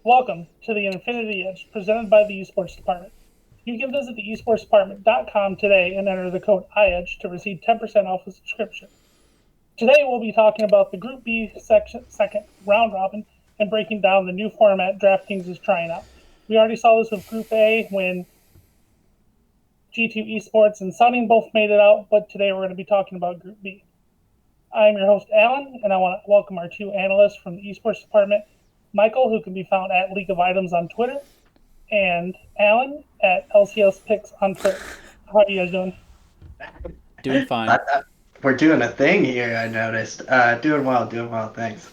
Welcome to the Infinity Edge presented by the Esports Department. You can visit the esportsdepartment.com today and enter the code IEDGE to receive 10% off a subscription. Today we'll be talking about the Group B second round robin and breaking down the new format DraftKings is trying out. We already saw this with Group A when G2 Esports and Sunning both made it out, but today we're going to be talking about Group B. I'm your host, Alan, and I want to welcome our two analysts from the Esports Department, Michael, who can be found at League of Items on Twitter, and Alan at LCS Picks on Twitter. How are you guys doing? Doing fine. We're doing a thing here, I noticed. Doing well, thanks.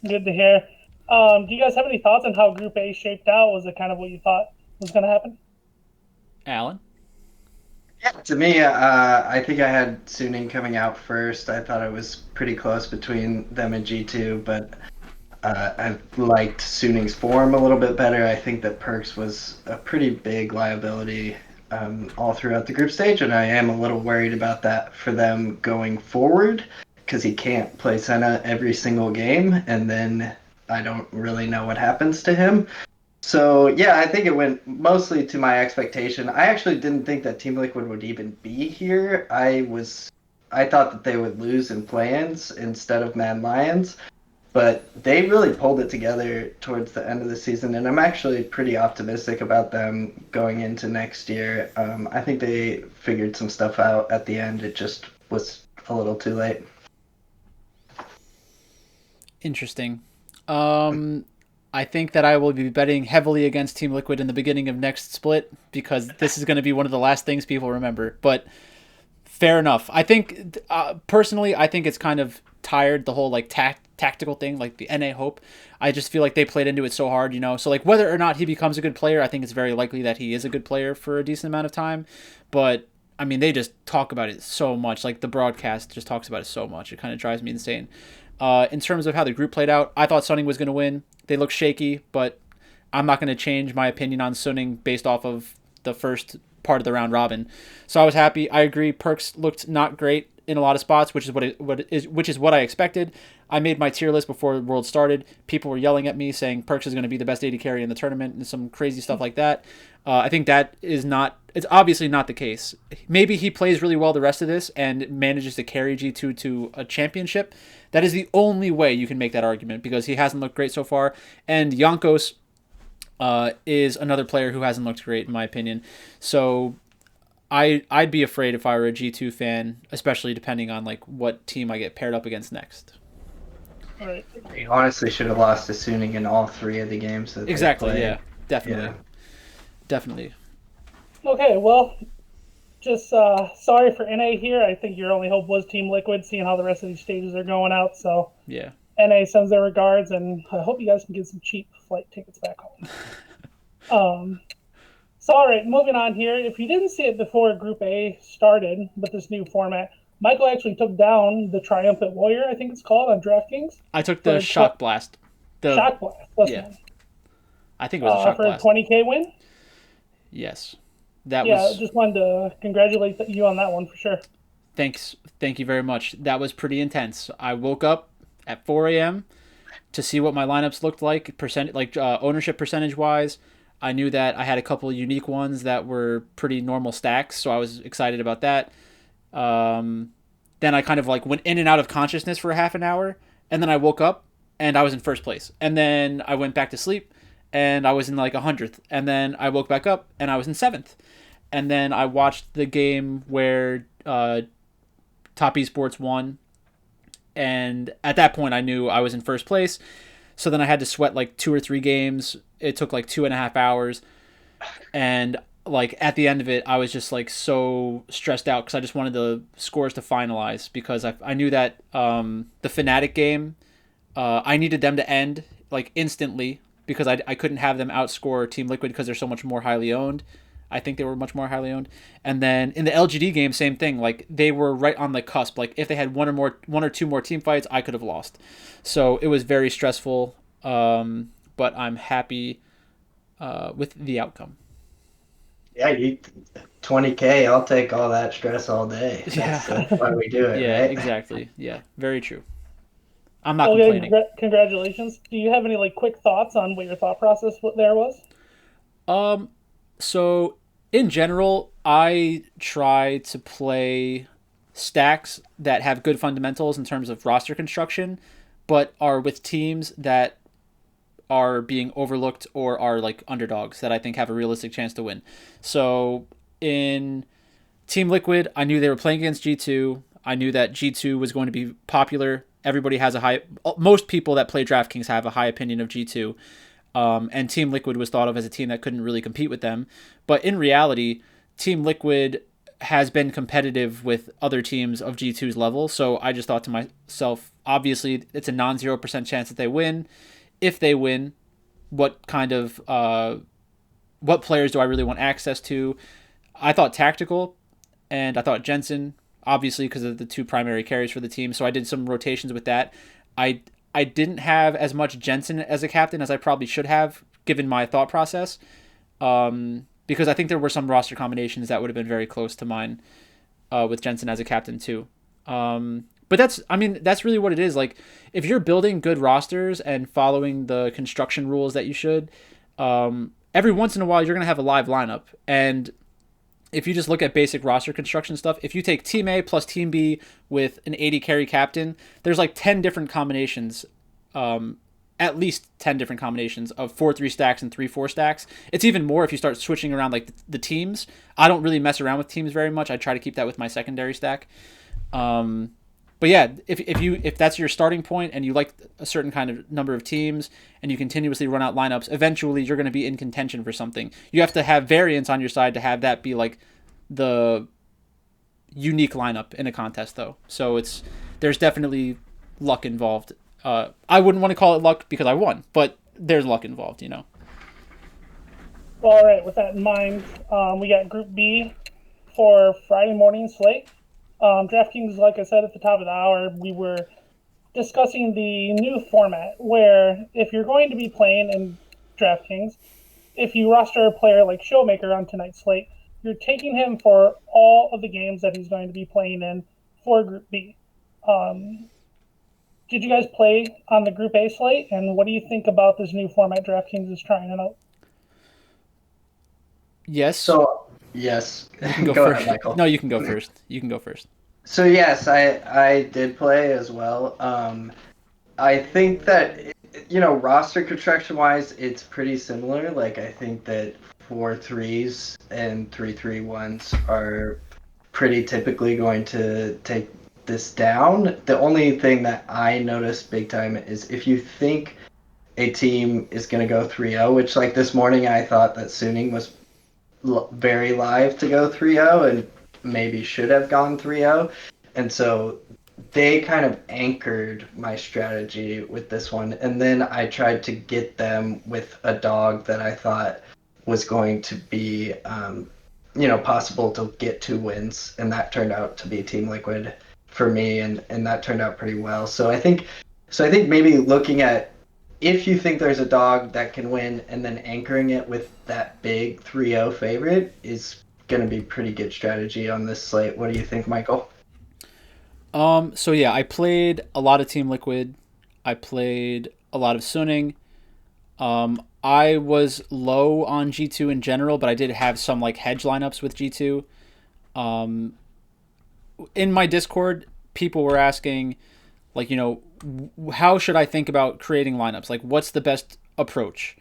Good to hear. Do you guys have any thoughts on how Group A shaped out? Was it kind of what you thought was going to happen? Alan? Yeah, to me, I think I had Suning coming out first. I thought it was pretty close between them and G2, but I liked Suning's form a little bit better. I think that Perks was a pretty big liability all throughout the group stage, and I am a little worried about that for them going forward because he can't play Senna every single game, and then I don't really know what happens to him. So yeah, I think it went mostly to my expectation. I actually didn't think that Team Liquid would even be here. I thought that they would lose in play-ins instead of Mad Lions, but they really pulled it together towards the end of the season, and I'm actually pretty optimistic about them going into next year. I think they figured some stuff out at the end. It just was a little too late. Interesting. I think that I will be betting heavily against Team Liquid in the beginning of next split because this is going to be one of the last things people remember. But fair enough. I think, personally, I think it's kind of tired, the whole like tactical thing, like the NA Hope. I just feel like they played into it so hard, you know? So, like, whether or not he becomes a good player, I think it's very likely that he is a good player for a decent amount of time. But I mean, they just talk about it so much. Like the broadcast just talks about it so much. It kind of drives me insane. In terms of how the group played out, I thought Sunning was going to win. They look shaky, but I'm not going to change my opinion on Sunning based off of the first part of the round robin. So I was happy. I agree. Perks looked not great in a lot of spots, which is what I expected. I made my tier list before the world started. People were yelling at me saying Perks is going to be the best AD carry in the tournament and some crazy stuff like that. I think that is not. It's obviously not the case. Maybe he plays really well the rest of this and manages to carry G2 to a championship. That is the only way you can make that argument because he hasn't looked great so far. And Jankos is another player who hasn't looked great in my opinion. So I'd be afraid if I were a G2 fan, especially depending on like what team I get paired up against next. All right. They honestly should have lost to Suning in all three of the games that they Exactly. played. Yeah. Definitely. Yeah. Definitely. Okay, well, just sorry for NA here. I think your only hope was Team Liquid, seeing how the rest of these stages are going out. So Yeah. NA sends their regards, and I hope you guys can get some cheap flight tickets back home. So, all right, moving on here. If you didn't see it before Group A started with this new format, Michael actually took down the Triumphant Warrior, I think it's called, on DraftKings I took the for shock blast. The Shock Blast. Listen, Yeah. I think it was a shock for a blast. 20K win. Yes. That Yeah, was just wanted to congratulate you on that one for sure. thanks. Thank you very much. That was pretty intense. I woke up at 4 a.m. to see what my lineups looked like, ownership percentage wise. I knew that I had a couple of unique ones that were pretty normal stacks, so I was excited about that. Um, then I kind of like went in and out of consciousness for half an hour, and then I woke up and I was in first place. And then I went back to sleep and I was in like 100th. And then I woke back up and I was in seventh. And then I watched the game where Top Esports won, and at that point I knew I was in first place. So then I had to sweat like 2 or 3 games. It took like 2.5 hours, and like at the end of it, I was just like so stressed out because I just wanted the scores to finalize because I knew that the Fnatic game, I needed them to end like instantly because I couldn't have them outscore Team Liquid because they're so much more highly owned. I think they were much more highly owned. And then in the LGD game, same thing. Like they were right on the cusp. Like if they had one or two more team fights, I could have lost. So it was very stressful. But I'm happy with the outcome. Yeah, 20K. I'll take all that stress all day. Yeah, That's why we do it, yeah, right? exactly. Yeah, very true. I'm not Okay, complaining. congratulations. Do you have any like quick thoughts on what your thought process there was? So in general, I try to play stacks that have good fundamentals in terms of roster construction, but are with teams that are being overlooked or are like underdogs that I think have a realistic chance to win. So in Team Liquid, I knew they were playing against G2. I knew that G2 was going to be popular. Everybody has a high, most people that play DraftKings have a high opinion of G2. And Team Liquid was thought of as a team that couldn't really compete with them. But in reality, Team Liquid has been competitive with other teams of G2's level. So I just thought to myself, obviously, it's a non 0% chance that they win. If they win, what kind of what players do I really want access to? I thought tactical, and I thought Jensen, obviously because of the two primary carries for the team. So I did some rotations with that. I I didn't have as much Jensen as a captain as I probably should have, given my thought process. Because I think there were some roster combinations that would have been very close to mine with Jensen as a captain too. But that's really what it is. Like, if you're building good rosters and following the construction rules that you should, every once in a while you're gonna have a live lineup. And if you just look at basic roster construction stuff, if you take Team A plus Team B with an 80 carry captain, there's like 10 different combinations, at least 10 different combinations of 4-3 stacks and 3-4 stacks. It's even more if you start switching around like the teams. I don't really mess around with teams very much. I try to keep that with my secondary stack. But yeah, if that's your starting point and you like a certain kind of number of teams and you continuously run out lineups, eventually you're going to be in contention for something. You have to have variance on your side to have that be like the unique lineup in a contest, though. So there's definitely luck involved. I wouldn't want to call it luck because I won, but there's luck involved, you know. Well, all right. With that in mind, we got Group B for Friday morning slate. DraftKings, like I said at the top of the hour, we were discussing the new format where if you're going to be playing in DraftKings, if you roster a player like Showmaker on tonight's slate, you're taking him for all of the games that he's going to be playing in for Group B. Did you guys play on the Group A slate, and what do you think about this new format DraftKings is trying out? Yes. So yes, you can go go first. ahead, Michael. No, you can go first. You can go first. So yes, I did play as well. I think that roster construction wise, it's pretty similar. Like I think that 4-3s and 3-3-1s are pretty typically going to take this down. The only thing that I noticed big time is if you think a team is going to go 3-0, which like this morning I thought that Suning was very live to go 3-0 and maybe should have gone 3-0. And so they kind of anchored my strategy with this one. And then I tried to get them with a dog that I thought was going to be, possible to get 2 wins. And that turned out to be Team Liquid for me. And that turned out pretty well. So I think maybe looking at, if you think there's a dog that can win and then anchoring it with that big 3-0 favorite is going to be pretty good strategy on this slate. What do you think, Michael? So yeah, I played a lot of Team Liquid. I played a lot of Suning. I was low on G2 in general, but I did have some like hedge lineups with G2. In my Discord, people were asking, like, how should I think about creating lineups? Like, what's the best approach?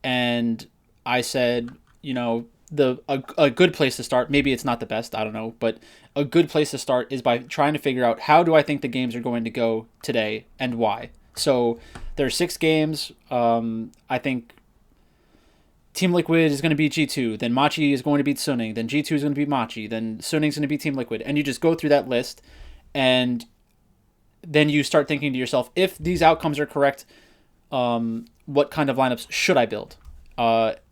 And I said, a good place to start, maybe it's not the best, I don't know, but a good place to start is by trying to figure out how do I think the games are going to go today and why. So there are 6 games. I think Team Liquid is going to beat G2, then Machi is going to beat Suning, then G2 is going to beat Machi, then Suning's going to beat Team Liquid, and you just go through that list, and then you start thinking to yourself, if these outcomes are correct, what kind of lineups should I build?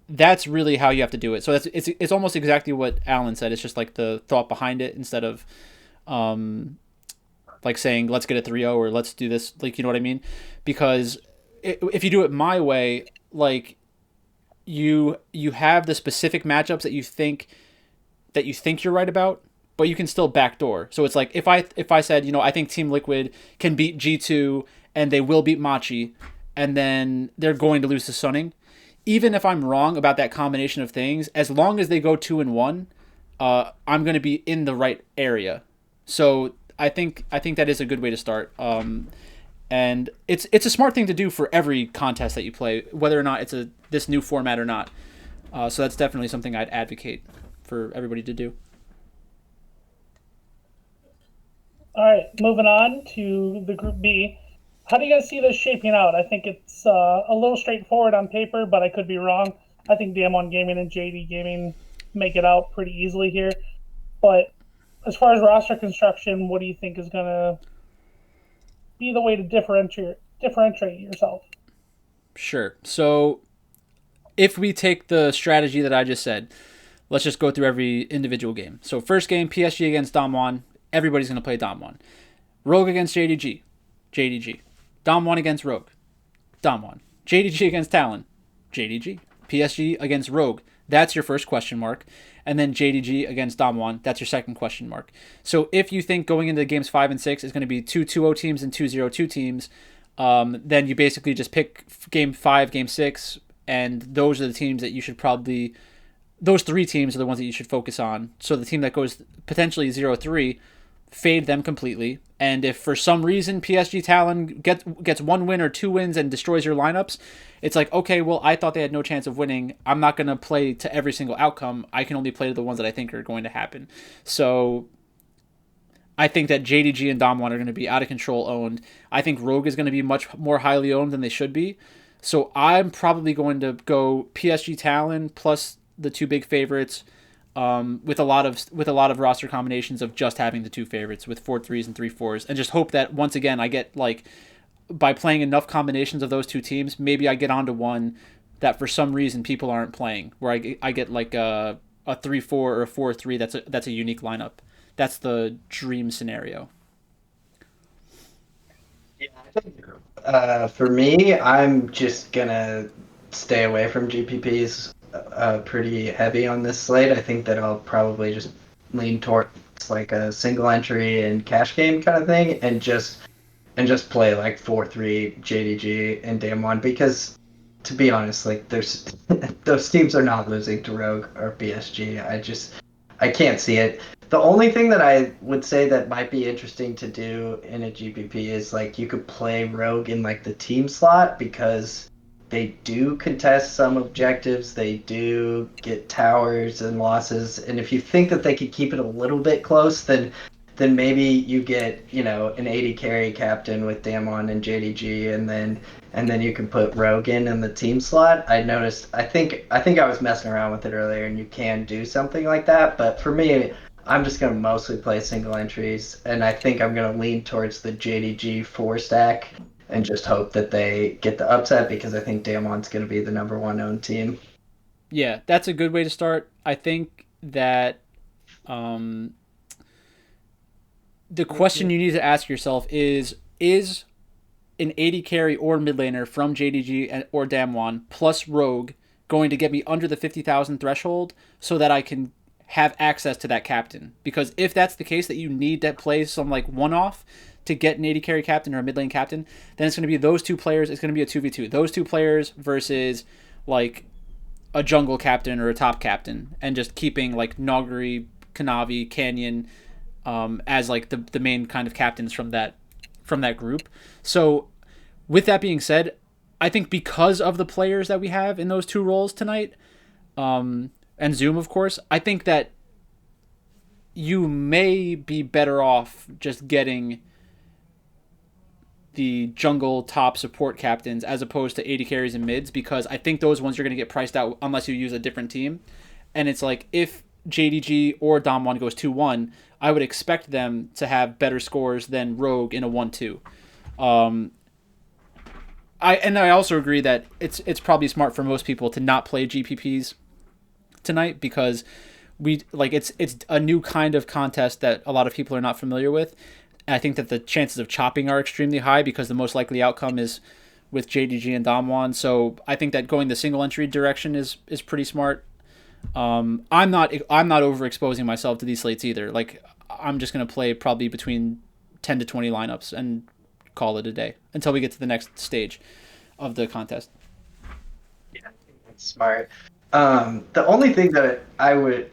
That's really how you have to do it. So it's almost exactly what Alan said. It's just like the thought behind it instead of like saying let's get a 3-0 or let's do this, like, you know what I mean? Because if you do it my way, like you have the specific matchups that you think you're right about, but you can still backdoor. So it's like if I said, I think Team Liquid can beat G2 and they will beat Machi, and then they're going to lose to Sunning. Even if I'm wrong about that combination of things, as long as they go 2-1, I'm going to be in the right area. So I think that is a good way to start. And it's a smart thing to do for every contest that you play, whether or not it's this new format or not. So that's definitely something I'd advocate for everybody to do. All right, moving on to the Group B. How do you guys see this shaping out? I think it's a little straightforward on paper, but I could be wrong. I think DM1 Gaming and JD Gaming make it out pretty easily here. But as far as roster construction, what do you think is going to be the way to differentiate yourself? Sure. So if we take the strategy that I just said, let's just go through every individual game. So first game, PSG against Damwon. Everybody's going to play Damwon. Rogue against JDG. JDG. Damwon against Rogue. Damwon. JDG against Talon. JDG. PSG against Rogue. That's your first question mark. And then JDG against Damwon. That's your second question mark. So if you think going into games 5 and 6 is going to be 2 2-0 teams and 2 0-2 teams, then you basically just pick game 5, game 6, and those are the teams that you should probably... Those 3 teams are the ones that you should focus on. So the team that goes potentially 0-3, fade them completely. And if for some reason PSG Talon gets 1 win or 2 wins and destroys your lineups, it's like, okay, well, I thought they had no chance of winning. I'm not going to play to every single outcome. I can only play to the ones that I think are going to happen. So I think that JDG and Damwon are going to be out of control owned. I think Rogue is going to be much more highly owned than they should be. So I'm probably going to go PSG Talon plus the 2 big favorites, with a lot of roster combinations of just having the 2 favorites with 4-3s and 3-4s, and just hope that once again I get, like, by playing enough combinations of those 2 teams, maybe I get onto one that for some reason people aren't playing, where I get like a 3-4 or a 4-3 that's a unique lineup. That's the dream scenario. Yeah, I think for me, I'm just gonna stay away from GPPs pretty heavy on this slate. I think that I'll probably just lean towards like a single entry and cash game kind of thing, and just play like 4-3 JDG and DM1, because to be honest, like there's those teams are not losing to Rogue or PSG. I can't see it. The only thing that I would say that might be interesting to do in a GPP is like you could play Rogue in like the team slot, because they do contest some objectives. They do get towers and losses. And if you think that they could keep it a little bit close, then maybe you get, an 80 carry captain with Damwon and JDG, and then you can put Rogue in the team slot. I noticed, I think I was messing around with it earlier, and you can do something like that. But for me, I'm just going to mostly play single entries, and I think I'm going to lean towards the JDG 4 stack and just hope that they get the upset, because I think Damwon's going to be the number 1 owned team. Yeah, that's a good way to start. I think that the question you need to ask yourself is an 80 carry or mid laner from JDG or Damwon plus Rogue going to get me under the 50,000 threshold so that I can have access to that captain? Because if that's the case, that you need to play some like one-off to get an 80 carry captain or a mid lane captain, then it's going to be those 2 players. It's going to be a 2v2. Those 2 players versus like a jungle captain or a top captain, and just keeping like Noguri, Kanavi, Canyon as like the main kind of captains from that group. So with that being said, I think because of the players that we have in those 2 roles tonight, and Zoom, of course, I think that you may be better off just getting the jungle top support captains as opposed to 80 carries and mids, because I think those ones are going to get priced out unless you use a different team. And it's like, if JDG or Damwon goes 2-1, I would expect them to have better scores than Rogue in a 1-2. I also agree that it's probably smart for most people to not play GPPs tonight, because it's a new kind of contest that a lot of people are not familiar with. And I think that the chances of chopping are extremely high, because the most likely outcome is with JDG and Damwon. So I think that going the single entry direction is pretty smart. I'm not overexposing myself to these slates either. Like, I'm just going to play probably between 10 to 20 lineups and call it a day until we get to the next stage of the contest. Yeah, that's smart. The only thing that I would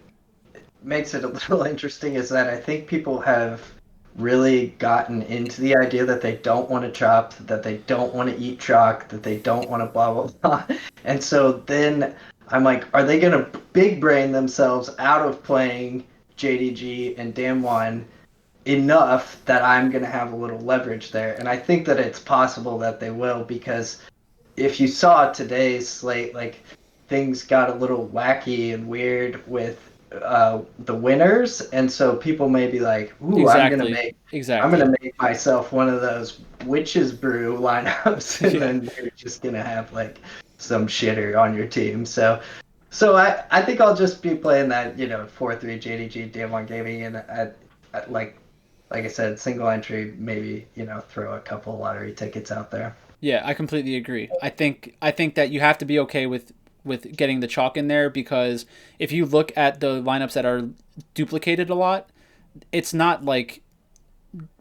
makes it a little interesting is that I think people have really gotten into the idea that they don't want to chop, that they don't want to eat chalk, that they don't want to blah blah blah. And so then I'm like, are they gonna big brain themselves out of playing JDG and Damwon enough that I'm gonna have a little leverage there? And I think that it's possible that they will, because if you saw today's slate, like things got a little wacky and weird with the winners, and so people may be like, "Ooh, Exactly. I'm gonna make myself one of those witches brew lineups," and then you're just gonna have like some shitter on your team. So I think I'll just be playing that 4-3 JDG Damwon Gaming, and like I said, single entry, maybe throw a couple lottery tickets out there. Yeah, I completely agree. I think that you have to be okay with getting the chalk in there, because if you look at the lineups that are duplicated a lot, it's not like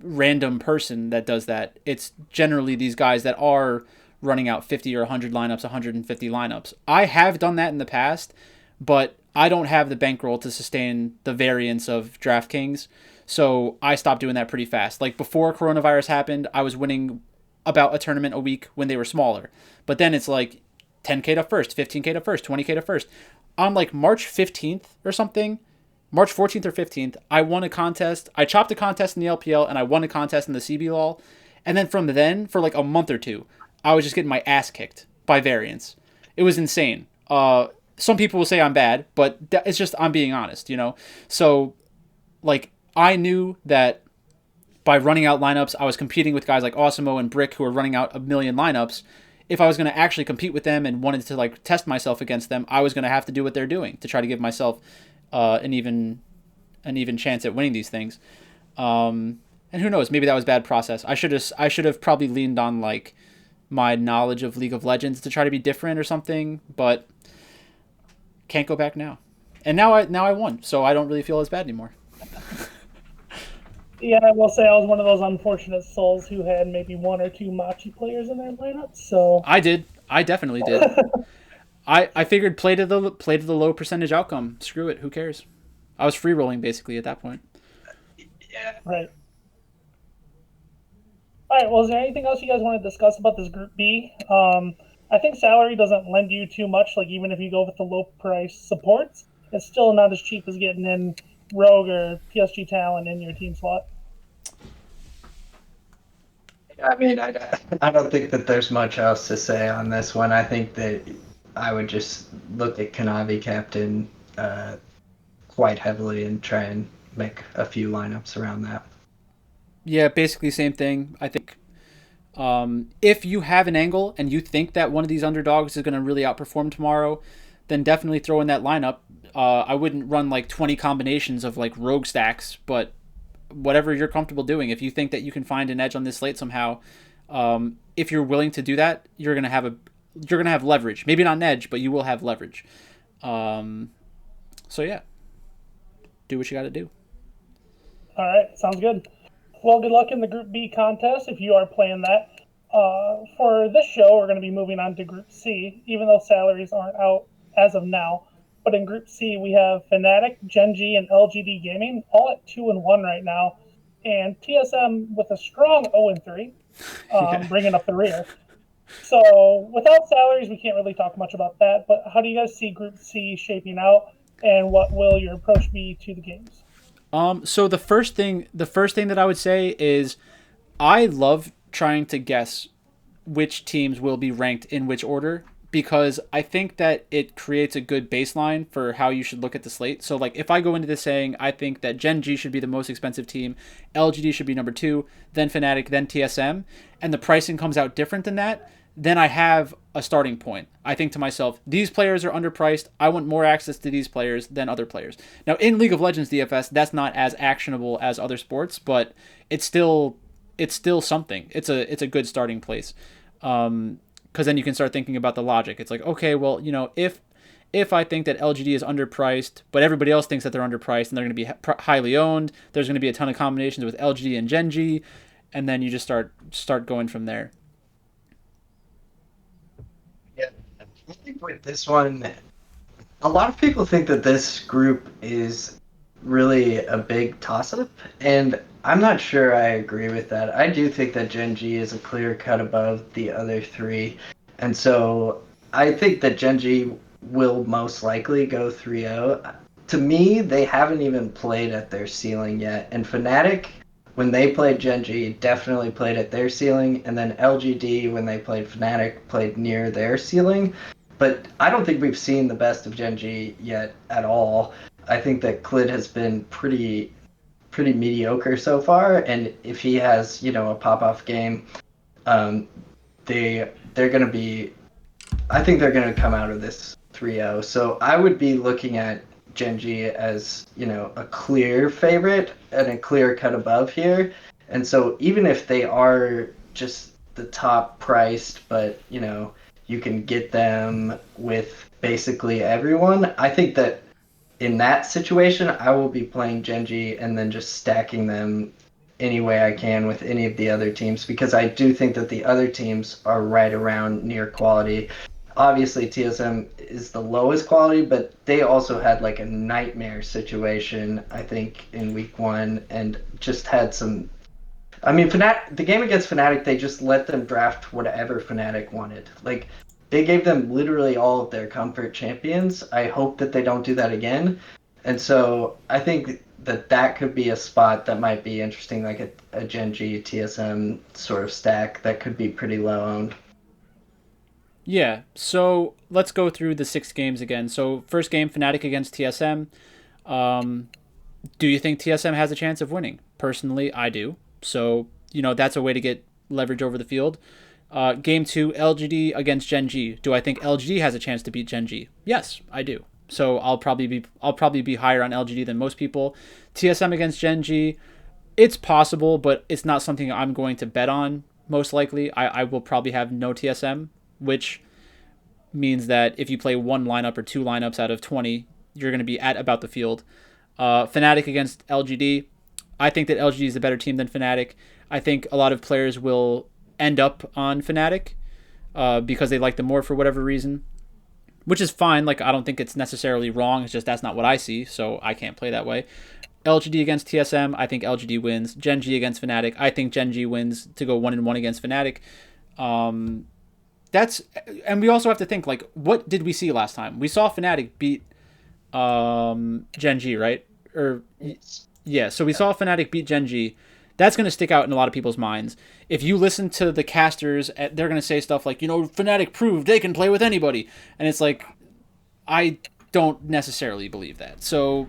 random person that does that. It's generally these guys that are running out 50 or 100 lineups, 150 lineups. I have done that in the past, but I don't have the bankroll to sustain the variance of DraftKings, so I stopped doing that pretty fast. Like before coronavirus happened, I was winning about a tournament a week when they were smaller. But then it's like 10K to first, 15K to first, 20K to first. On like March 15th or something, March 14th or 15th, I won a contest. I chopped a contest in the LPL and I won a contest in the CBLOL. And then from then, for like a month or two, I was just getting my ass kicked by variance. It was insane. Some people will say I'm bad, but it's just I'm being honest, So like I knew that by running out lineups, I was competing with guys like Osimo and Brick who are running out a million lineups. If I was going to actually compete with them and wanted to like test myself against them, I was going to have to do what they're doing to try to give myself an even chance at winning these things. And who knows? Maybe that was bad process. I should have probably leaned on like my knowledge of League of Legends to try to be different or something. But can't go back now. And now I won, so I don't really feel as bad anymore. Yeah, I will say I was one of those unfortunate souls who had maybe one or two Machi players in their lineup. So I did. I definitely did. I figured play to the low percentage outcome. Screw it. Who cares? I was free rolling basically at that point. Yeah. Right. All right. Well, is there anything else you guys want to discuss about this Group B? I think salary doesn't lend you too much. Like even if you go with the low price supports, it's still not as cheap as getting in Rogue or PSG Talon in your team slot. I mean, I don't think that there's much else to say on this one. I think that I would just look at Kanavi captain quite heavily and try and make a few lineups around that. Yeah, basically same thing. I think if you have an angle and you think that one of these underdogs is going to really outperform tomorrow, then definitely throw in that lineup. I wouldn't run like 20 combinations of like rogue stacks, but whatever you're comfortable doing. If you think that you can find an edge on this slate somehow, if you're willing to do that, you're gonna have leverage. Maybe not an edge, but you will have leverage. So yeah, do what you got to do. All right, sounds good. Well, good luck in the Group B contest if you are playing that. For this show, we're going to be moving on to Group C, even though salaries aren't out as of now. But in Group C, we have Fnatic, Gen.G, and LGD Gaming, all at 2-1 right now, and TSM with a strong 0-3, bringing up the rear. So without salaries, we can't really talk much about that. But how do you guys see Group C shaping out, and what will your approach be to the games? So the first thing that I would say is I love trying to guess which teams will be ranked in which order, because I think that it creates a good baseline for how you should look at the slate. So like if I go into this saying I think that Gen.G should be the most expensive team, LGD should be number 2, then Fnatic, then TSM, and the pricing comes out different than that, then I have a starting point. I think to myself, these players are underpriced. I want more access to these players than other players. Now in League of Legends DFS, that's not as actionable as other sports, but it's still something. It's a good starting place. Because then you can start thinking about the logic. It's like, okay, well, if I think that LGD is underpriced, but everybody else thinks that they're underpriced and they're going to be highly owned, there's going to be a ton of combinations with LGD and Gen.G. and then you just start going from there. Yeah, I think with this one, a lot of people think that this group is really a big toss-up, and I'm not sure I agree with that. I do think that Gen G is a clear cut above the other three, and so I think that Gen G will most likely go 3-0. To me, they haven't even played at their ceiling yet, and Fnatic, when they played Gen G, definitely played at their ceiling, and then LGD, when they played Fnatic, played near their ceiling. But I don't think we've seen the best of Gen G yet at all. I think that Clid has been pretty mediocre so far, and if he has a pop off game, um, they're gonna be. I think they're gonna come out of this 3-0. So I would be looking at Gen G as a clear favorite and a clear cut above here. And so even if they are just the top priced, but you can get them with basically everyone. I think that in that situation, I will be playing Gen G and then just stacking them any way I can with any of the other teams because I do think that the other teams are right around near quality. Obviously, TSM is the lowest quality, but they also had like a nightmare situation, I think, in week one and just had some. I mean, the game against Fnatic, they just let them draft whatever Fnatic wanted. Like, they gave them literally all of their comfort champions. I hope that they don't do that again. And so I think that could be a spot that might be interesting, like a Gen G TSM sort of stack that could be pretty low owned. Yeah, so let's go through the 6 games again. So first game, Fnatic against TSM. Um, do you think TSM has a chance of winning? Personally, I do. So, that's a way to get leverage over the field. Game 2, LGD against Gen G. Do I think LGD has a chance to beat Gen G? Yes, I do. So I'll probably be higher on LGD than most people. TSM against Gen G, it's possible, but it's not something I'm going to bet on. Most likely, I will probably have no TSM, which means that if you play one lineup or two lineups out of 20, you're going to be at about the field. Fnatic against LGD. I think that LGD is a better team than Fnatic. I think a lot of players will end up on Fnatic because they like them more for whatever reason, which is fine. Like, I don't think it's necessarily wrong. It's just that's not what I see, so I can't play that way. LGD against TSM, I think LGD wins. Gen G against Fnatic, I think Gen G wins to go 1-1 against Fnatic. And we also have to think, like, what did we see last time? We saw Fnatic beat Gen G, right? Or yeah, so we saw Fnatic beat Gen G. That's going to stick out in a lot of people's minds. If you listen to the casters, they're going to say stuff like, Fnatic proved they can play with anybody. And it's like, I don't necessarily believe that. So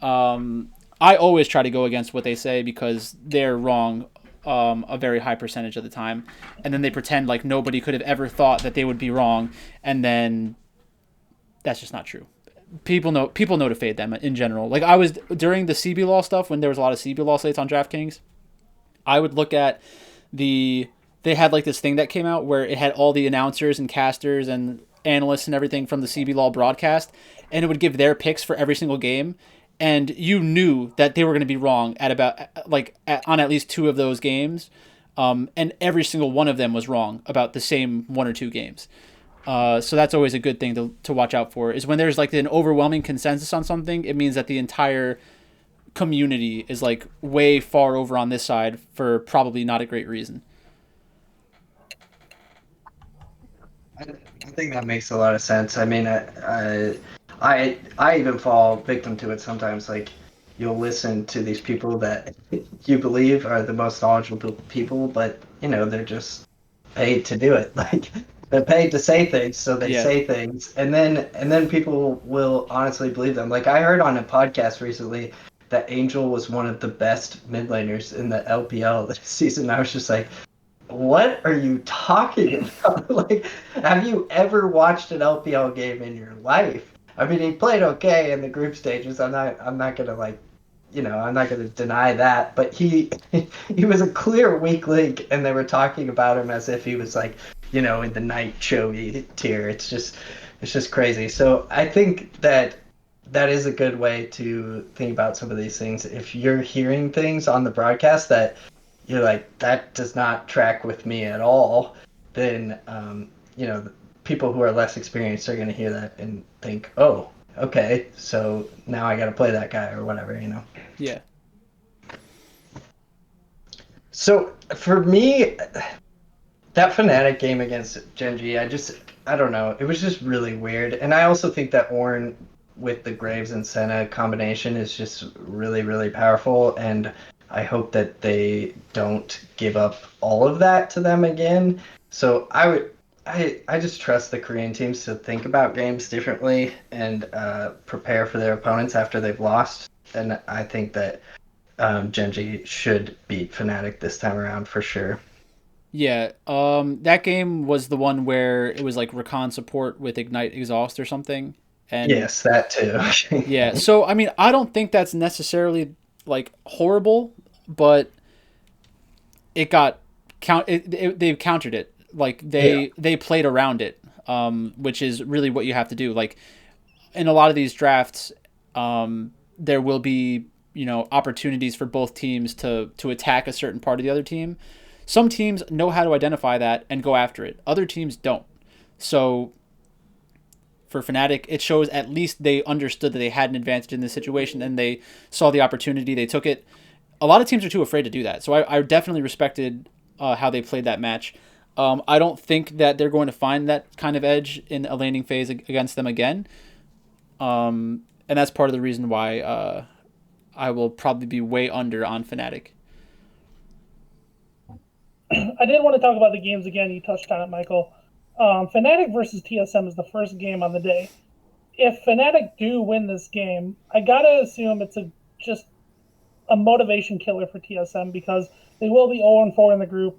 I always try to go against what they say because they're wrong a very high percentage of the time. And then they pretend like nobody could have ever thought that they would be wrong. And then that's just not true. People know to fade them in general. Like, I was during the CB Law stuff when there was a lot of CB Law slates on DraftKings. I would look at they had like this thing that came out where it had all the announcers and casters and analysts and everything from the CB Law broadcast, and it would give their picks for every single game. And you knew that they were going to be wrong at about on at least 2 of those games, and every single one of them was wrong about the same 1 or 2 games. So that's always a good thing to watch out for, is when there's like an overwhelming consensus on something, it means that the entire community is like way far over on this side for probably not a great reason. I think that makes a lot of sense. I mean, I even fall victim to it sometimes. Like, you'll listen to these people that you believe are the most knowledgeable people, but they're just paid to do it. Like, they're paid to say things, so they say things, and then people will honestly believe them. Like, I heard on a podcast recently that Angel was one of the best mid laners in the LPL this season. I was just like, what are you talking about? Like, have you ever watched an LPL game in your life? I mean, he played okay in the group stages. I'm not gonna I'm not gonna deny that. But he was a clear weak link, and they were talking about him as if he was like, in the night Chovy tier. It's just crazy. So I think that is a good way to think about some of these things. If you're hearing things on the broadcast that you're like, that does not track with me at all, then people who are less experienced are going to hear that and think, oh, okay, so now I got to play that guy or whatever. Yeah. So for me, that Fnatic game against Gen G, I don't know. It was just really weird. And I also think that Ornn with the Graves and Senna combination is just really, really powerful. And I hope that they don't give up all of that to them again. So I just trust the Korean teams to think about games differently and prepare for their opponents after they've lost. And I think that Gen G should beat Fnatic this time around for sure. Yeah, that game was the one where it was like recon support with Ignite Exhaust or something. And Yes, that too. yeah, so I mean, I don't think that's necessarily like horrible, but it got they countered it. Like they played around it, which is really what you have to do. Like in a lot of these drafts, there will be opportunities for both teams to attack a certain part of the other team. Some teams know how to identify that and go after it. Other teams don't. So for Fnatic, it shows at least they understood that they had an advantage in this situation and they saw the opportunity, they took it. A lot of teams are too afraid to do that. So I definitely respected how they played that match. I don't think that they're going to find that kind of edge in a laning phase against them again. And that's part of the reason why I will probably be way under on Fnatic. I did want to talk about the games again. You touched on it, Michael. Fnatic versus TSM is the first game on the day. If Fnatic do win this game, I gotta assume it's just a motivation killer for TSM because they will be 0-4 in the group.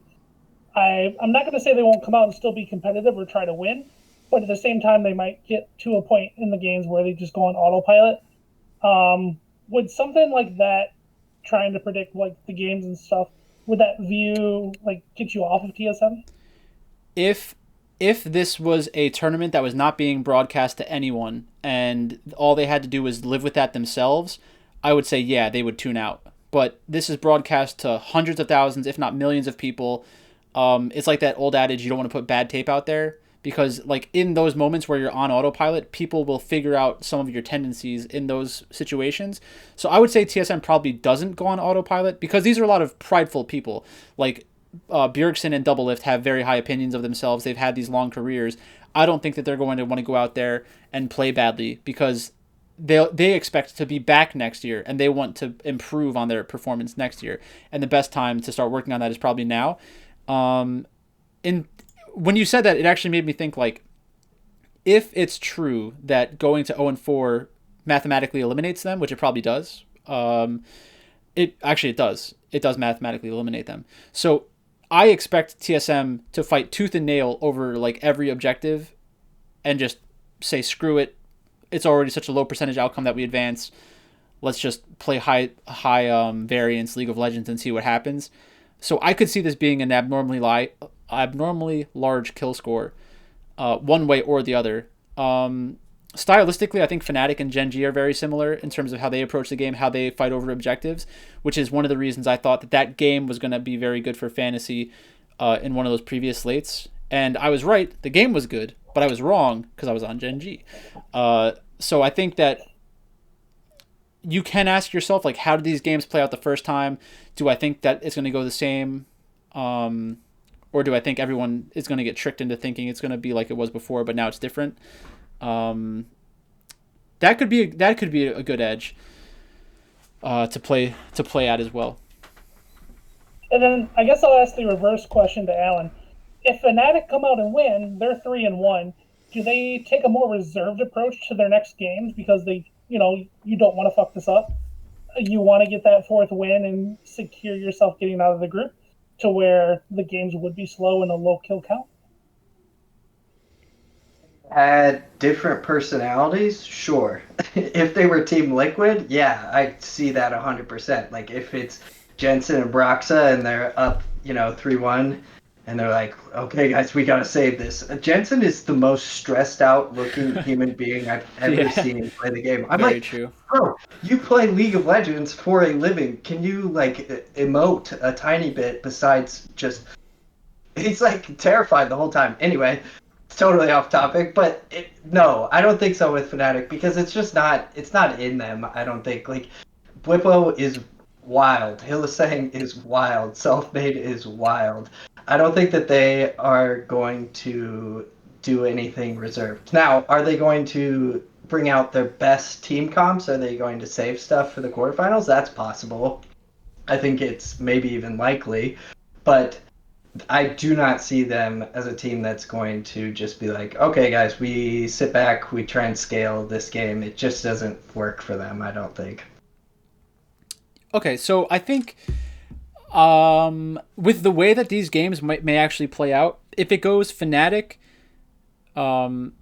I'm not going to say they won't come out and still be competitive or try to win, but at the same time, they might get to a point in the games where they just go on autopilot. Would something like that, trying to predict like the games and stuff, would that view like get you off of TSM? If this was a tournament that was not being broadcast to anyone and all they had to do was live with that themselves, I would say yeah, they would tune out. But this is broadcast to hundreds of thousands, if not millions of people. It's like that old adage, you don't want to put bad tape out there because like in those moments where you're on autopilot, people will figure out some of your tendencies in those situations. So I would say TSM probably doesn't go on autopilot because these are a lot of prideful people. Like Bjergsen and Doublelift have very high opinions of themselves. They've had these long careers. I don't think that they're going to want to go out there and play badly because they expect to be back next year and they want to improve on their performance next year. And the best time to start working on that is probably now. And when you said that, it actually made me think like, if it's true that going to 0-4 mathematically eliminates them, which it probably does. It does. It does mathematically eliminate them. So I expect TSM to fight tooth and nail over like every objective and just say, screw it. It's already such a low percentage outcome that we advance. Let's just play high variance League of Legends and see what happens. So I could see this being an abnormally large kill score, one way or the other. Stylistically, I think Fnatic and Gen G are very similar in terms of how they approach the game, how they fight over objectives, which is one of the reasons I thought that game was going to be very good for fantasy in one of those previous slates. And I was right. The game was good, but I was wrong because I was on Gen G. So I think that you can ask yourself, like, how did these games play out the first time? Do I think that it's going to go the same? Or do I think everyone is going to get tricked into thinking it's going to be like it was before, but now it's different? That could be a good edge to play at as well. And then I guess I'll ask the reverse question to Alan. If Fnatic come out and win, they're 3-1. Do they take a more reserved approach to their next games because you don't want to fuck this up? You want to get that fourth win and secure yourself getting out of the group to where the games would be slow and a low kill count? Had different personalities, sure. If they were Team Liquid, yeah, I see that 100%. Like if it's Jensen and Broxa and they're up, 3-1, and they're like, "Okay, guys, we gotta save this." Jensen is the most stressed out looking human being I've ever Yeah. seen play the game. I'm Very like, true. bro, you play League of Legends for a living. Can you like emote a tiny bit besides just? He's like terrified the whole time. Anyway, it's totally off topic, but no, I don't think so with Fnatic because it's just not. It's not in them. I don't think like Blippo is wild. Hylissang is wild. Selfmade is wild. I don't think that they are going to do anything reserved. Now, are they going to bring out their best team comps? Are they going to save stuff for the quarterfinals? That's possible. I think it's maybe even likely, but I do not see them as a team that's going to just be like, okay, guys, we sit back, we try and scale this game. It just doesn't work for them, I don't think. Okay, so I think with the way that these games may actually play out, if it goes Fnatic, um,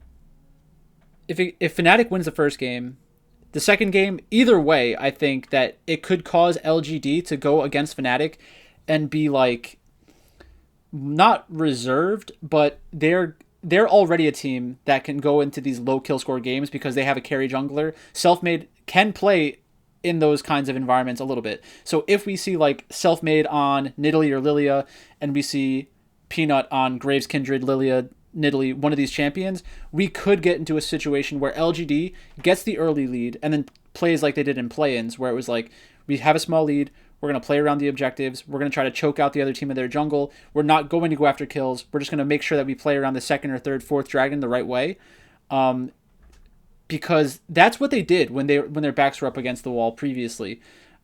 if Fnatic wins the first game, the second game, either way, I think that it could cause LGD to go against Fnatic and be like not reserved, but they're already a team that can go into these low kill score games because they have a carry jungler. Selfmade can play in those kinds of environments a little bit. So if we see like Selfmade on Nidalee or Lilia, and we see Peanut on Graves, Kindred, Lilia, Nidalee, one of these champions, we could get into a situation where LGD gets the early lead and then plays like they did in play-ins, where it was like, we have a small lead, we're going to play around the objectives, we're going to try to choke out the other team in their jungle, we're not going to go after kills, we're just going to make sure that we play around the second or third, fourth dragon the right way. Because that's what they did when their backs were up against the wall previously.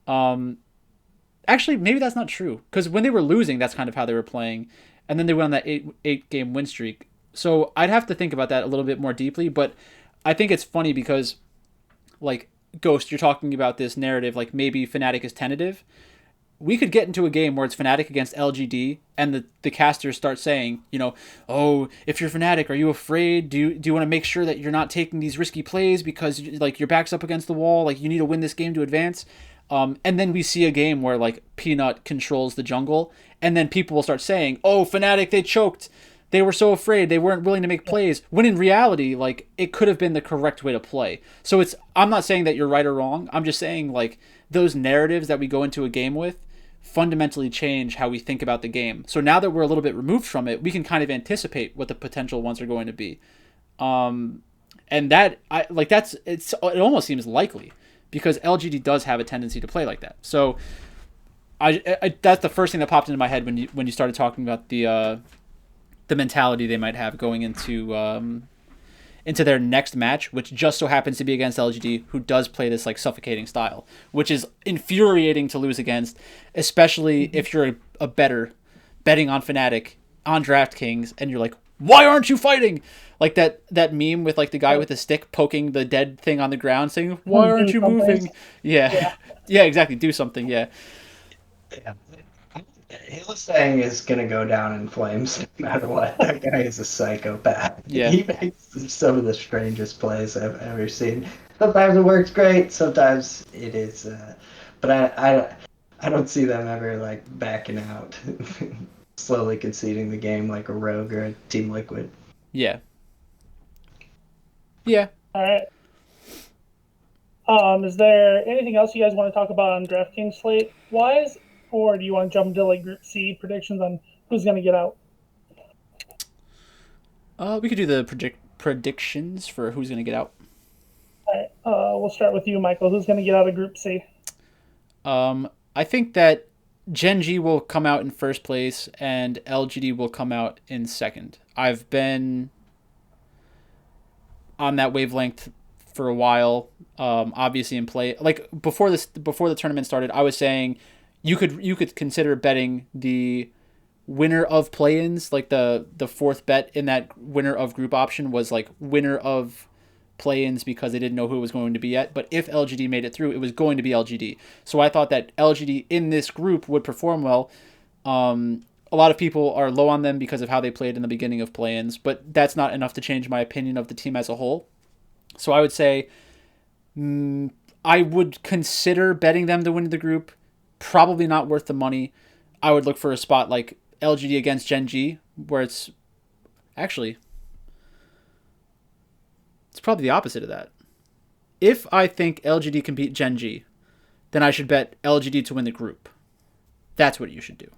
Actually, maybe that's not true, because when they were losing, that's kind of how they were playing, and then they went on that eight game win streak. So I'd have to think about that a little bit more deeply, but I think it's funny because, like, Ghost, you're talking about this narrative, like maybe Fnatic is tentative. We could get into a game where it's Fnatic against LGD, and the casters start saying, oh, if you're Fnatic, are you afraid? Do you want to make sure that you're not taking these risky plays because like your back's up against the wall, like you need to win this game to advance? And then we see a game where like Peanut controls the jungle, and then people will start saying, oh, Fnatic, they choked. They were so afraid, they weren't willing to make plays, when in reality, like, it could have been the correct way to play. So I'm not saying that you're right or wrong. I'm just saying, like, those narratives that we go into a game with fundamentally change how we think about the game. So now that we're a little bit removed from it, we can kind of anticipate what the potential ones are going to be. And it almost seems likely because LGD does have a tendency to play like that. So that's the first thing that popped into my head when you started talking about the mentality they might have going into their next match, which just so happens to be against LGD, who does play this like suffocating style, which is infuriating to lose against, especially if you're a betting on Fnatic on DraftKings, and you're like, why aren't you fighting? Like that meme with like the guy with the stick poking the dead thing on the ground, saying, why aren't you moving? Yeah, yeah, exactly. Do something. Yeah. Hylissang is gonna go down in flames no matter what. That guy is a psychopath. Yeah. He makes some of the strangest plays I've ever seen. Sometimes it works great, sometimes it is. But I don't see them ever like backing out, slowly conceding the game like a Rogue or a Team Liquid. Yeah. Yeah. All right. Is there anything else you guys want to talk about on DraftKings slate wise, or do you want to jump into like Group C predictions on who's going to get out? We could do the predictions for who's going to get out. All right. We'll start with you, Michael. Who's going to get out of Group C? I think that Gen.G will come out in first place and LGD will come out in second. I've been on that wavelength for a while. Obviously in play, like before the tournament started, I was saying you could consider betting the winner of play-ins, like the fourth bet in that winner of group option was like winner of play-ins because they didn't know who it was going to be yet. But if LGD made it through, it was going to be LGD. So I thought that LGD in this group would perform well. A lot of people are low on them because of how they played in the beginning of play-ins, but that's not enough to change my opinion of the team as a whole. So I would say I would consider betting them to win the group. Probably not worth the money. I would look for a spot like LGD against Gen G, where it's actually, it's probably the opposite of that. If I think LGD can beat Gen G, then I should bet LGD to win the group. That's what you should do.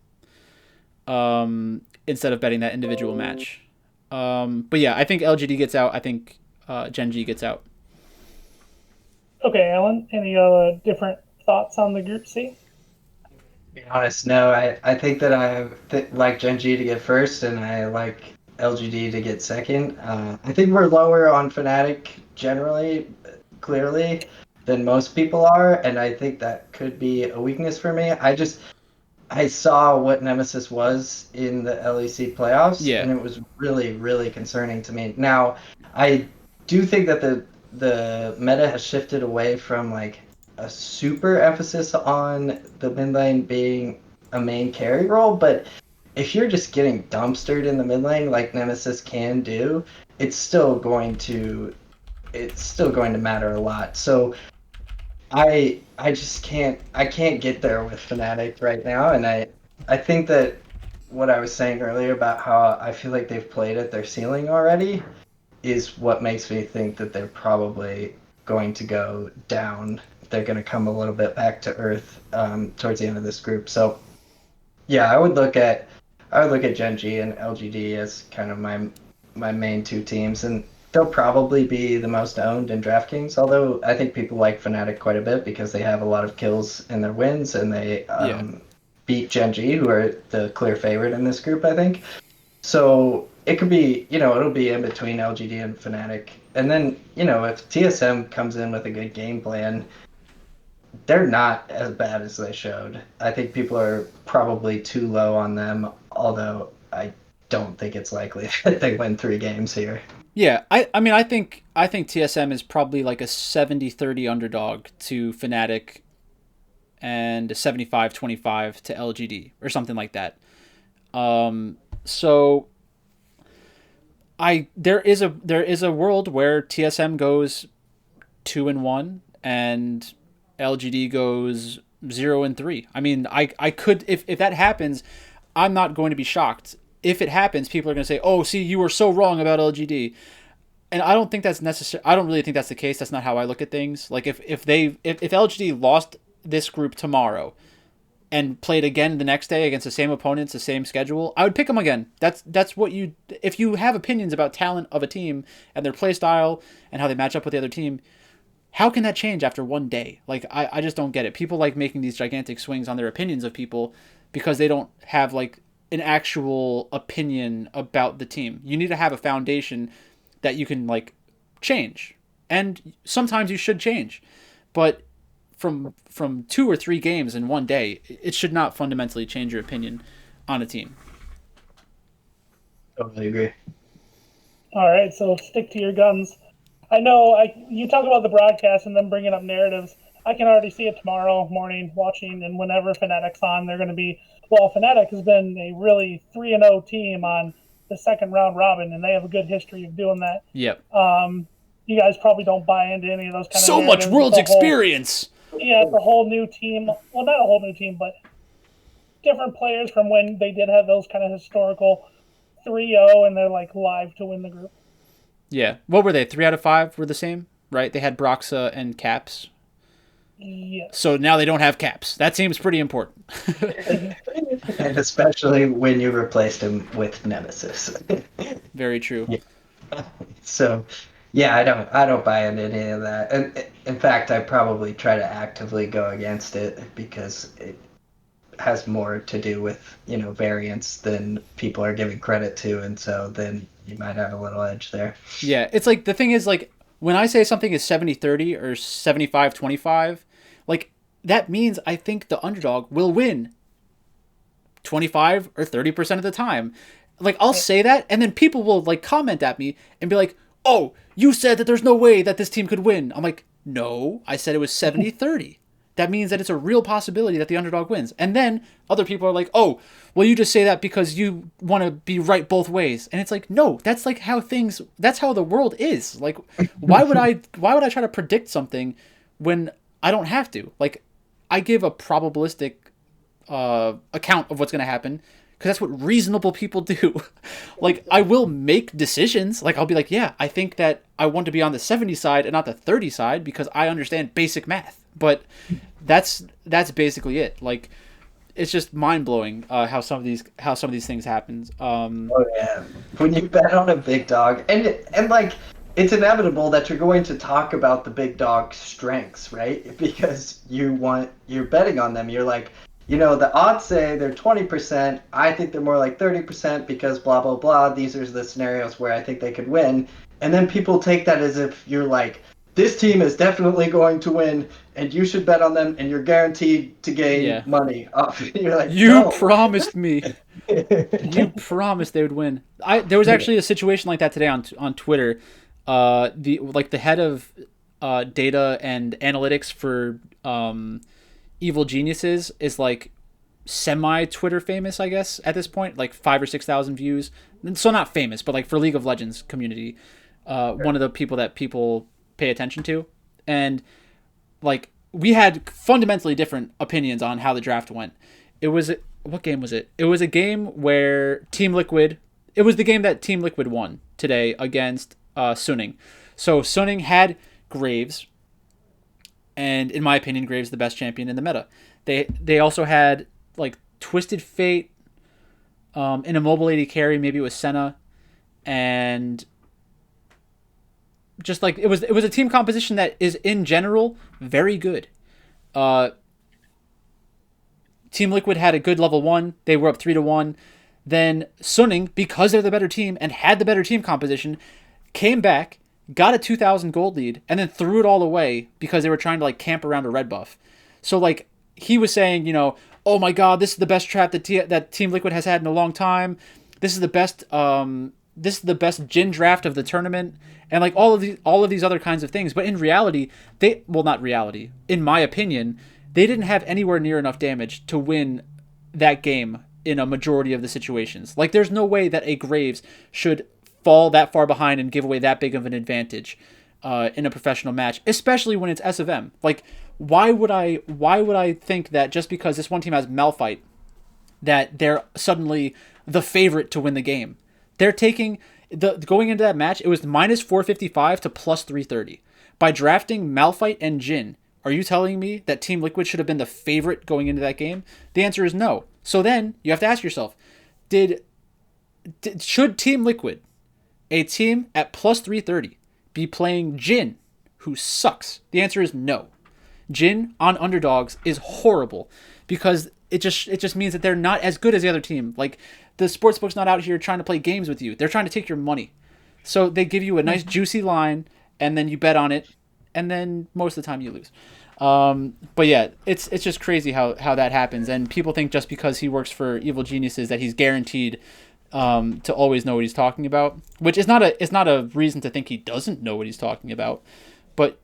Instead of betting that individual match. But yeah, I think LGD gets out. I think Gen G gets out. Okay, Alan, any different thoughts on the Group C? To be honest, no. I think that I like Gen G to get first, and I like LGD to get second. I think we're lower on Fnatic generally, clearly, than most people are, and I think that could be a weakness for me. I saw what Nemesis was in the LEC playoffs, Yeah. and it was really, really concerning to me. Now, I do think that the meta has shifted away from like a super emphasis on the mid lane being a main carry role, but if you're just getting dumpstered in the mid lane like Nemesis can do, it's still going to matter a lot. So I just can't get there with Fnatic right now, and I think that what I was saying earlier about how I feel like they've played at their ceiling already is what makes me think that they're probably going to go down. They're going to come a little bit back to earth towards the end of this group. So yeah, I would look at Gen G and LGD as kind of my main two teams, and they'll probably be the most owned in DraftKings, although I think people like Fnatic quite a bit because they have a lot of kills in their wins, and they beat Gen G, who are the clear favorite in this group, I think. So it could be, it'll be in between LGD and Fnatic. And then, if TSM comes in with a good game plan, they're not as bad as they showed. I think people are probably too low on them, although I don't think it's likely that they win 3 games here. Yeah, I mean I think TSM is probably like a 70-30 underdog to Fnatic and a 75-25 to LGD or something like that. So there is a world where TSM goes 2-1 and LGD goes 0-3. I mean, I could if that happens, I'm not going to be shocked. If it happens, people are going to say, "Oh, see, you were so wrong about LGD." And I don't think that's necessary. I don't really think that's the case. That's not how I look at things. Like if LGD lost this group tomorrow and played again the next day against the same opponents, the same schedule, I would pick them again. That's what you, if you have opinions about talent of a team and their play style and how they match up with the other team, how can that change after one day? Like I just don't get it. People like making these gigantic swings on their opinions of people because they don't have like an actual opinion about the team. You need to have a foundation that you can like change, and sometimes you should change, but from 2 or 3 games in one day, it should not fundamentally change your opinion on a team. Totally agree. All right, so stick to your guns. I know you talk about the broadcast and then bringing up narratives. I can already see it tomorrow morning watching, and whenever Fnatic's on, they're going to be, well, Fnatic has been a really 3-0 team on the second round robin, and they have a good history of doing that. Yep. You guys probably don't buy into any of those kind of so much world's experience. Yeah, it's a whole new team. Well, not a whole new team, but different players from when they did have those kind of historical 3-0, and they're like live to win the group. Yeah. What were they? 3 out of 5 were the same, right? They had Broxa and Caps. Yes. So now they don't have Caps. That seems pretty important. And especially when you replaced him with Nemesis. Very true. Yeah. So, yeah, I don't buy into any of that. And in fact, I probably try to actively go against it because it has more to do with, variance than people are giving credit to, and so then you might have a little edge there. Yeah, it's like the thing is like when I say something is 70-30 or 75-25, like that means I think the underdog will win 25 or 30% of the time. Like I'll say that and then people will like comment at me and be like, "Oh, you said that there's no way that this team could win." I'm like, "No, I said it was 70-30. That means that it's a real possibility that the underdog wins." And then other people are like, "Oh, well, you just say that because you want to be right both ways." And it's like, no, that's like that's how the world is. Like, why would I try to predict something when I don't have to? Like, I give a probabilistic account of what's going to happen. because that's what reasonable people do. Like, I will make decisions. Like, I'll be like, yeah, I think that I want to be on the 70 side and not the 30 side because I understand basic math. But that's basically it. Like, it's just mind blowing how some of these things happen. Oh yeah, when you bet on a big dog, and like it's inevitable that you're going to talk about the big dog's strengths, right? Because you're betting on them. You're like, the odds say they're 20%. I think they're more like 30% because blah blah blah. These are the scenarios where I think they could win, and then people take that as if you're like, this team is definitely going to win, and you should bet on them, and you're guaranteed to gain money. You're like, you no. promised me. You promised they would win. There was actually a situation like that today on Twitter. The head of data and analytics for Evil Geniuses is like semi Twitter famous, I guess, at this point, like 5,000 or 6,000 views. So not famous, but like for League of Legends community, one of the people that people pay attention to. And like, we had fundamentally different opinions on how the draft went. What game was it? It was a game where Team Liquid, it was the game that Team Liquid won today against Suning. So Suning had Graves, and in my opinion, Graves the best champion in the meta. They also had like Twisted Fate, in a mobile AD carry, maybe it was Senna, and just like it was a team composition that is in general very good. Team Liquid had a good level 1. They were up 3-1. Then Suning, because they're the better team and had the better team composition, came back, got a 2,000 gold lead, and then threw it all away because they were trying to like camp around a red buff. So like he was saying, oh my god, this is the best trap that Team Liquid has had in a long time. This is the best Jhin draft of the tournament, and like all of these other kinds of things. But in reality, not reality. In my opinion, they didn't have anywhere near enough damage to win that game in a majority of the situations. Like, there's no way that a Graves should fall that far behind and give away that big of an advantage in a professional match, especially when it's S of M. Like, why would I think that just because this one team has Malphite, that they're suddenly the favorite to win the game? They're taking going into that match, it was minus 455 to plus 330. By drafting Malphite and Jhin, are you telling me that Team Liquid should have been the favorite going into that game? The answer is no. So then you have to ask yourself, should Team Liquid, a team at plus 330, be playing Jhin, who sucks? The answer is no. Jhin on underdogs is horrible because it just means that they're not as good as the other team. Like, the sportsbook's not out here trying to play games with you. They're trying to take your money. So they give you a nice juicy line, and then you bet on it, and then most of the time you lose. But yeah, it's just crazy how that happens, and people think just because he works for Evil Geniuses that he's guaranteed to always know what he's talking about, which is not a reason to think he doesn't know what he's talking about. But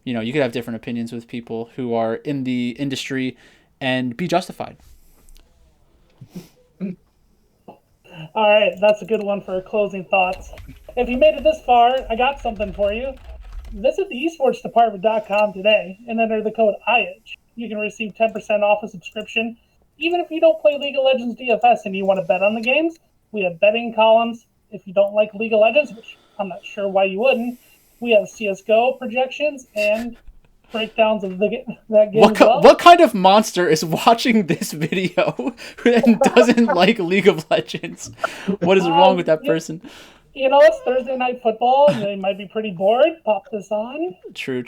you could have different opinions with people who are in the industry and be justified. All right, that's a good one for closing thoughts. If you made it this far, I got something for you. Visit the esportsdepartment.com today and enter the code IEDGE. You can receive 10% off a subscription. Even if you don't play League of Legends DFS and you want to bet on the games, we have betting columns. If you don't like League of Legends, which I'm not sure why you wouldn't, we have CSGO projections and breakdowns of that game as well. What kind of monster is watching this video and doesn't like League of Legends? What is wrong with that person? It's Thursday Night Football, and they might be pretty bored. Pop this on. True.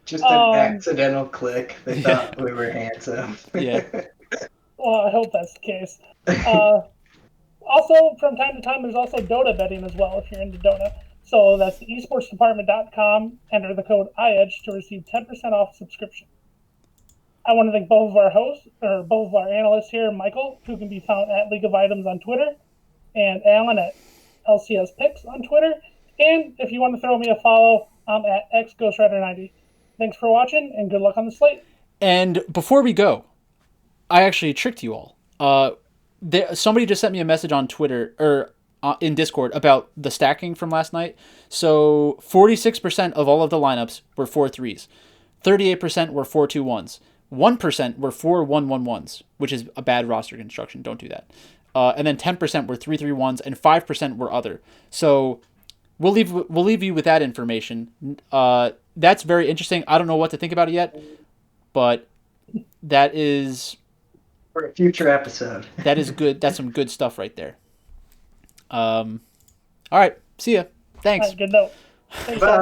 Just an accidental click. They thought we were handsome. Yeah. Well, I hope that's the case. Also, from time to time, there's also Dota betting as well, if you're into Dota. So that's esportsdepartment.com. Enter the code IEDGE to receive 10% off subscription. I want to thank both of our hosts, or both of our analysts here, Michael, who can be found at League of Items on Twitter, and Alan at LCS Picks on Twitter. And if you want to throw me a follow, I'm at XGhostWriter90. Thanks for watching, and good luck on the slate. And before we go, I actually tricked you all. Somebody just sent me a message on Twitter, or in Discord, about the stacking from last night. So 46% of all of the lineups were 4-3s. 38% were 4-2-1s. 1% were 4-1-1-1s, which is a bad roster construction. Don't do that. and then 10% were 331s, and 5% were other. So we'll leave you with that information. That's very interesting. I don't know what to think about it yet, but that is For a future episode. that is good. That's some good stuff right there. All right. See ya. Thanks. Good note. Thanks, Bye.